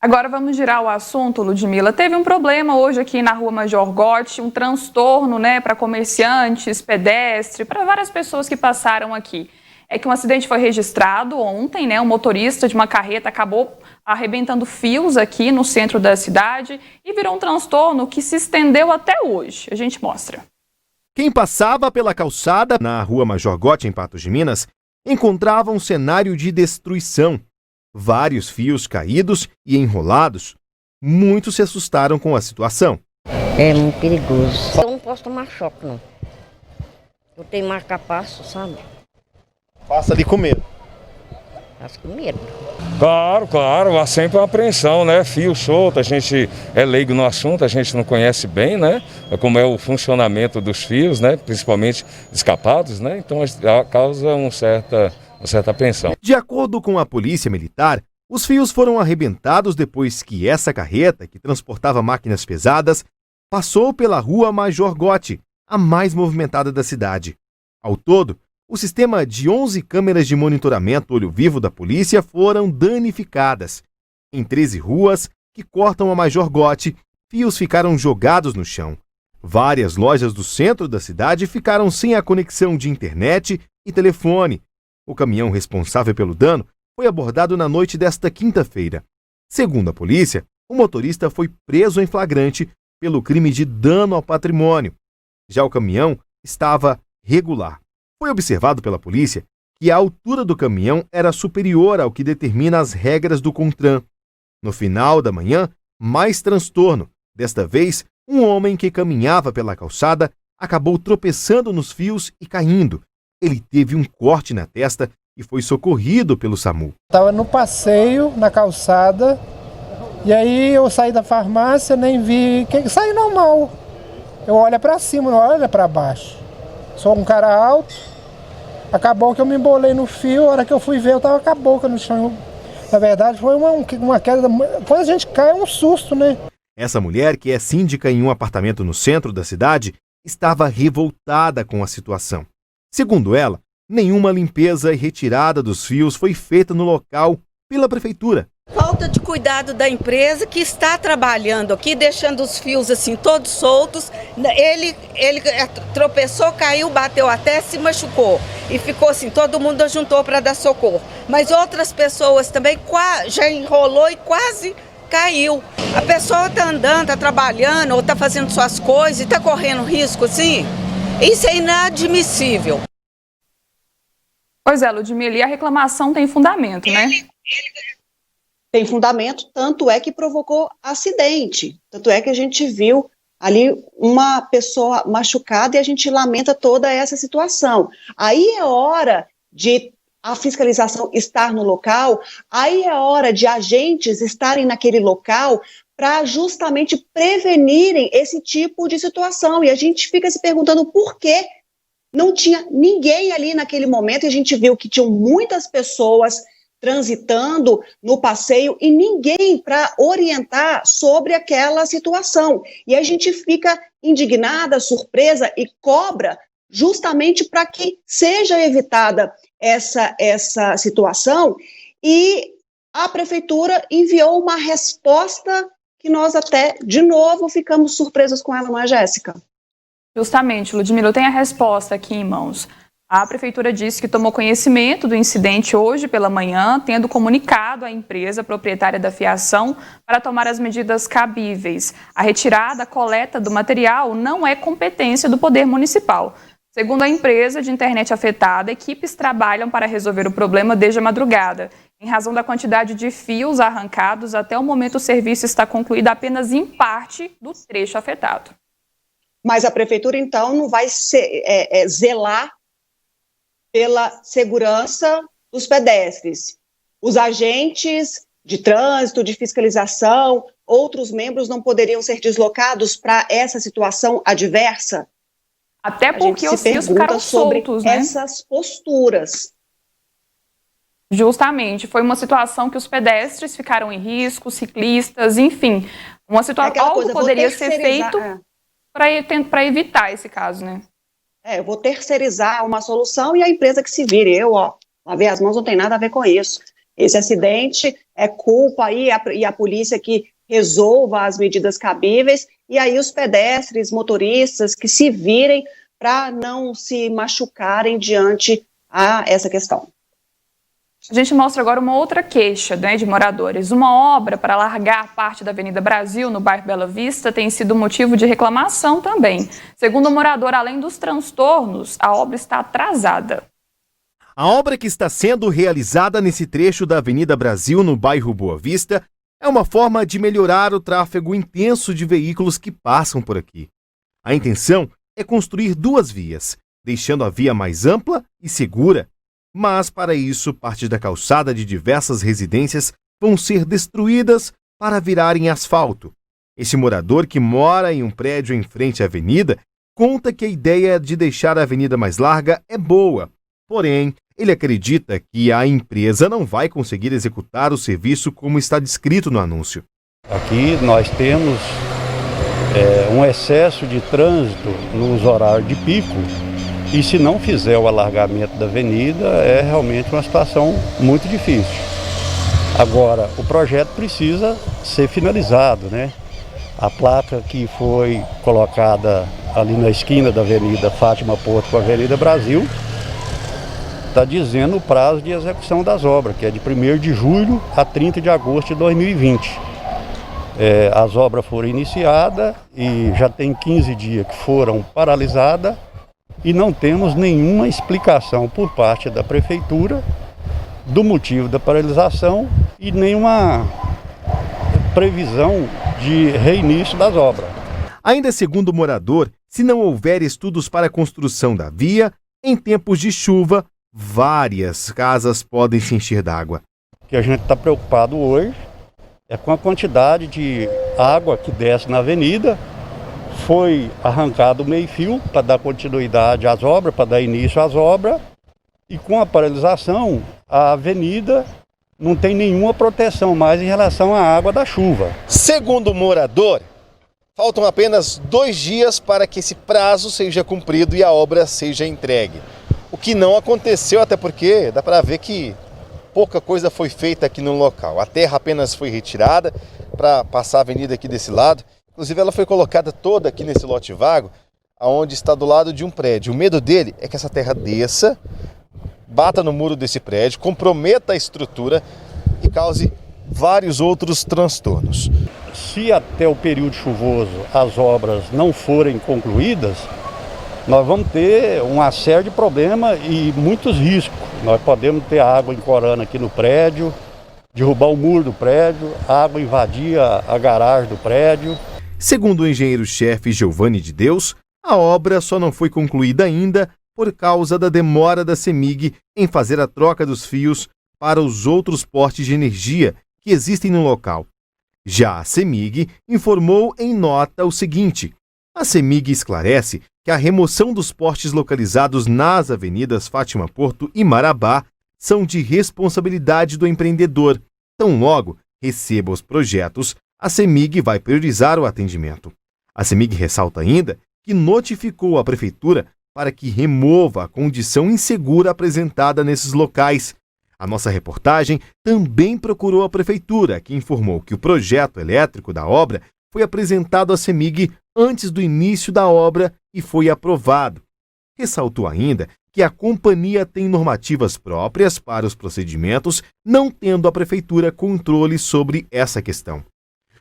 Agora vamos girar o assunto, Ludmila. Teve um problema hoje aqui na Rua Major Gotti, um transtorno, para comerciantes, pedestres, para várias pessoas que passaram aqui. É que um acidente foi registrado ontem, um motorista de uma carreta acabou arrebentando fios aqui no centro da cidade e virou um transtorno que se estendeu até hoje. A gente mostra. Quem passava pela calçada na Rua Major Gotti, em Patos de Minas, encontrava um cenário de destruição. Vários fios caídos e enrolados. Muitos se assustaram com a situação. É muito perigoso. Eu não posso tomar choque, não. Eu tenho marca-passo, sabe? Passa ali com medo. Passo com medo. Claro, há sempre uma apreensão, Fio solto, a gente é leigo no assunto, a gente não conhece bem, Como é o funcionamento dos fios, Principalmente escapados, Então causa uma certa apreensão. De acordo com a Polícia Militar, os fios foram arrebentados depois que essa carreta, que transportava máquinas pesadas, passou pela Rua Major Gotti, a mais movimentada da cidade. Ao todo, o sistema de 11 câmeras de monitoramento olho-vivo da polícia foram danificadas. Em 13 ruas que cortam a Major Gotti, fios ficaram jogados no chão. Várias lojas do centro da cidade ficaram sem a conexão de internet e telefone. O caminhão responsável pelo dano foi abordado na noite desta quinta-feira. Segundo a polícia, o motorista foi preso em flagrante pelo crime de dano ao patrimônio. Já o caminhão estava regular. Foi observado pela polícia que a altura do caminhão era superior ao que determina as regras do CONTRAN. No final da manhã, mais transtorno. Desta vez, um homem que caminhava pela calçada acabou tropeçando nos fios e caindo. Ele teve um corte na testa e foi socorrido pelo SAMU. Estava no passeio, na calçada, e aí eu saí da farmácia, nem vi, saí normal. Eu olho para cima, não olho para baixo. Sou um cara alto, acabou que eu me embolei no fio, a hora que eu fui ver eu estava com a boca no chão. Na verdade foi uma queda, quando a gente cai é um susto, Essa mulher, que é síndica em um apartamento no centro da cidade, estava revoltada com a situação. Segundo ela, nenhuma limpeza e retirada dos fios foi feita no local pela prefeitura. Falta de cuidado da empresa que está trabalhando aqui, deixando os fios assim todos soltos. Ele tropeçou, caiu, bateu até, se machucou. E ficou assim, todo mundo juntou para dar socorro. Mas outras pessoas também já enrolou e quase caiu. A pessoa está andando, está trabalhando ou está fazendo suas coisas e está correndo risco assim. Isso é inadmissível. Pois é, Ludmila, e a reclamação tem fundamento, Tem fundamento, tanto é que provocou acidente. Tanto é que a gente viu ali uma pessoa machucada e a gente lamenta toda essa situação. Aí é hora de a fiscalização estar no local, aí é hora de agentes estarem naquele local para justamente prevenirem esse tipo de situação. E a gente fica se perguntando por que não tinha ninguém ali naquele momento, e a gente viu que tinham muitas pessoas transitando no passeio e ninguém para orientar sobre aquela situação. E a gente fica indignada, surpresa e cobra justamente para que seja evitada essa situação, e a prefeitura enviou uma resposta que nós até, de novo, ficamos surpresas com ela, não é, Jéssica? Justamente, Ludmila, eu tenho a resposta aqui em mãos. A prefeitura disse que tomou conhecimento do incidente hoje pela manhã, tendo comunicado à empresa proprietária da fiação para tomar as medidas cabíveis. A retirada, a coleta do material não é competência do Poder Municipal. Segundo a empresa de internet afetada, equipes trabalham para resolver o problema desde a madrugada. Em razão da quantidade de fios arrancados, até o momento o serviço está concluído apenas em parte do trecho afetado. Mas a prefeitura, então, não vai zelar pela segurança dos pedestres. Os agentes de trânsito, de fiscalização, outros membros não poderiam ser deslocados para essa situação adversa? Até porque os fios ficaram soltos, né? Essas posturas. Justamente, foi uma situação que os pedestres ficaram em risco, ciclistas, enfim. Uma situação, algo poderia ser feito para evitar esse caso, né? Eu vou terceirizar uma solução e a empresa que se vire. Lavar as mãos não tem nada a ver com isso. Esse acidente é culpa aí, e a polícia que resolva as medidas cabíveis, e aí os pedestres, motoristas que se virem para não se machucarem diante a essa questão. A gente mostra agora uma outra queixa, né, de moradores. Uma obra para alargar parte da Avenida Brasil, no bairro Bela Vista, tem sido motivo de reclamação também. Segundo o morador, além dos transtornos, a obra está atrasada. A obra que está sendo realizada nesse trecho da Avenida Brasil, no bairro Boa Vista, é uma forma de melhorar o tráfego intenso de veículos que passam por aqui. A intenção é construir 2 vias, deixando a via mais ampla e segura. Mas, para isso, parte da calçada de diversas residências vão ser destruídas para virarem asfalto. Esse morador, que mora em um prédio em frente à avenida, conta que a ideia de deixar a avenida mais larga é boa. Porém, ele acredita que a empresa não vai conseguir executar o serviço como está descrito no anúncio. Aqui nós temos um excesso de trânsito nos horários de pico. E se não fizer o alargamento da avenida, é realmente uma situação muito difícil. Agora, o projeto precisa ser finalizado, né? A placa que foi colocada ali na esquina da Avenida Fátima Porto com a Avenida Brasil está dizendo o prazo de execução das obras, que é de 1º de julho a 30 de agosto de 2020. As obras foram iniciadas e já tem 15 dias que foram paralisadas. E não temos nenhuma explicação por parte da prefeitura do motivo da paralisação e nenhuma previsão de reinício das obras. Ainda segundo o morador, se não houver estudos para a construção da via, em tempos de chuva, várias casas podem se encher d'água. O que a gente está preocupado hoje é com a quantidade de água que desce na avenida. Foi arrancado o meio-fio para dar continuidade às obras, para dar início às obras, e com a paralisação, a avenida não tem nenhuma proteção mais em relação à água da chuva. Segundo o morador, faltam apenas 2 dias para que esse prazo seja cumprido e a obra seja entregue. O que não aconteceu, até porque dá para ver que pouca coisa foi feita aqui no local. A terra apenas foi retirada para passar a avenida aqui desse lado. Inclusive, ela foi colocada toda aqui nesse lote vago, onde está do lado de um prédio. O medo dele é que essa terra desça, bata no muro desse prédio, comprometa a estrutura e cause vários outros transtornos. Se até o período chuvoso as obras não forem concluídas, nós vamos ter uma série de problemas e muitos riscos. Nós podemos ter água encorando aqui no prédio, derrubar o muro do prédio, a água invadir a garagem do prédio. Segundo o engenheiro-chefe Giovanni de Deus, a obra só não foi concluída ainda por causa da demora da CEMIG em fazer a troca dos fios para os outros postes de energia que existem no local. Já a CEMIG informou em nota o seguinte: a CEMIG esclarece que a remoção dos postes localizados nas avenidas Fátima Porto e Marabá são de responsabilidade do empreendedor. Tão logo receba os projetos, a CEMIG vai priorizar o atendimento. A CEMIG ressalta ainda que notificou a Prefeitura para que remova a condição insegura apresentada nesses locais. A nossa reportagem também procurou a Prefeitura, que informou que o projeto elétrico da obra foi apresentado à CEMIG antes do início da obra e foi aprovado. Ressaltou ainda que a companhia tem normativas próprias para os procedimentos, não tendo a Prefeitura controle sobre essa questão.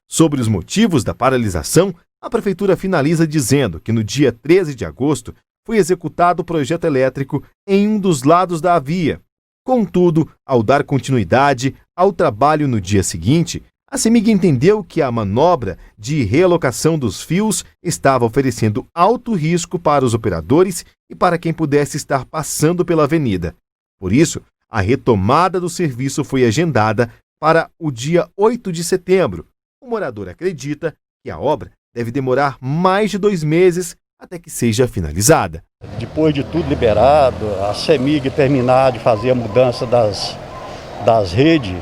Sobre os motivos da paralisação, a Prefeitura finaliza dizendo que no dia 13 de agosto foi executado o projeto elétrico em um dos lados da via. Contudo, ao dar continuidade ao trabalho no dia seguinte, a CEMIG entendeu que a manobra de realocação dos fios estava oferecendo alto risco para os operadores e para quem pudesse estar passando pela avenida. Por isso, a retomada do serviço foi agendada para o dia 8 de setembro. O morador acredita que a obra deve demorar mais de 2 meses até que seja finalizada. Depois de tudo liberado, a CEMIG terminar de fazer a mudança das redes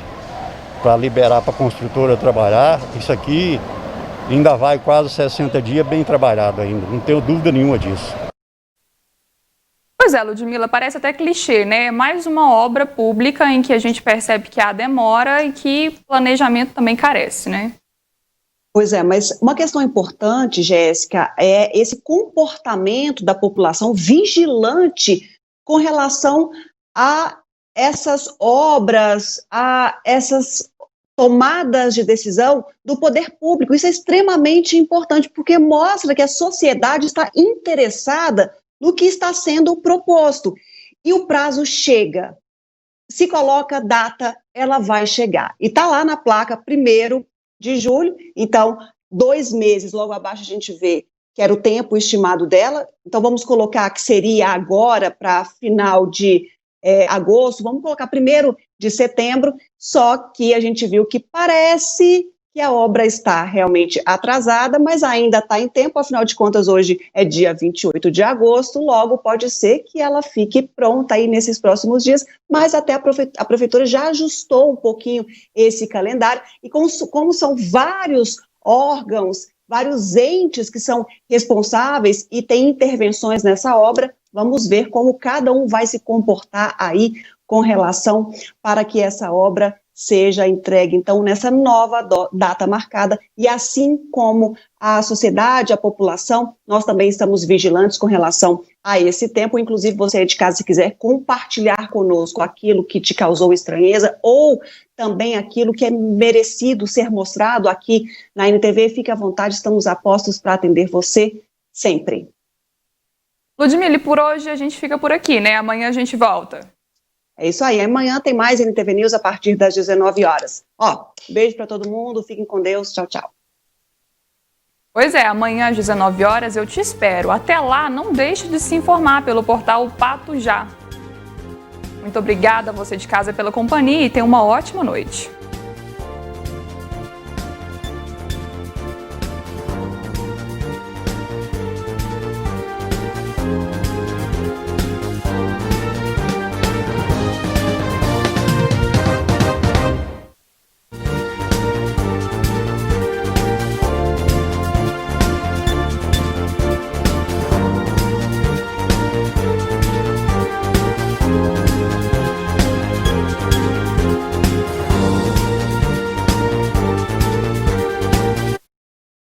para liberar para a construtora trabalhar, isso aqui ainda vai quase 60 dias bem trabalhado ainda, não tenho dúvida nenhuma disso. Pois é, Ludmila, parece até clichê, né? É mais uma obra pública em que a gente percebe que há demora e que planejamento também carece, né? Pois é, mas uma questão importante, Jéssica, é esse comportamento da população vigilante com relação a essas obras, a essas tomadas de decisão do poder público. Isso é extremamente importante, porque mostra que a sociedade está interessada no que está sendo proposto. E o prazo chega. Se coloca data, ela vai chegar. E está lá na placa 1º de julho, então 2 meses, logo abaixo a gente vê que era o tempo estimado dela, então vamos colocar que seria agora para final de agosto, vamos colocar 1º de setembro, só que a gente viu que parece que a obra está realmente atrasada, mas ainda está em tempo, afinal de contas hoje é dia 28 de agosto, logo pode ser que ela fique pronta aí nesses próximos dias, mas até a Prefeitura já ajustou um pouquinho esse calendário, e como são vários órgãos, vários entes que são responsáveis e têm intervenções nessa obra, vamos ver como cada um vai se comportar aí com relação para que essa obra seja entregue, então, nessa nova data marcada, e assim como a sociedade, a população, nós também estamos vigilantes com relação a esse tempo, inclusive você aí de casa, se quiser compartilhar conosco aquilo que te causou estranheza, ou também aquilo que é merecido ser mostrado aqui na NTV, fique à vontade, estamos a postos para atender você sempre. Ludmila, e por hoje a gente fica por aqui, né? Amanhã a gente volta. É isso aí, amanhã tem mais NTV News a partir das 19 horas. Beijo para todo mundo, fiquem com Deus, tchau, tchau. Pois é, amanhã às 19 horas eu te espero. Até lá, não deixe de se informar pelo portal Pato Já. Muito obrigada a você de casa pela companhia e tenha uma ótima noite.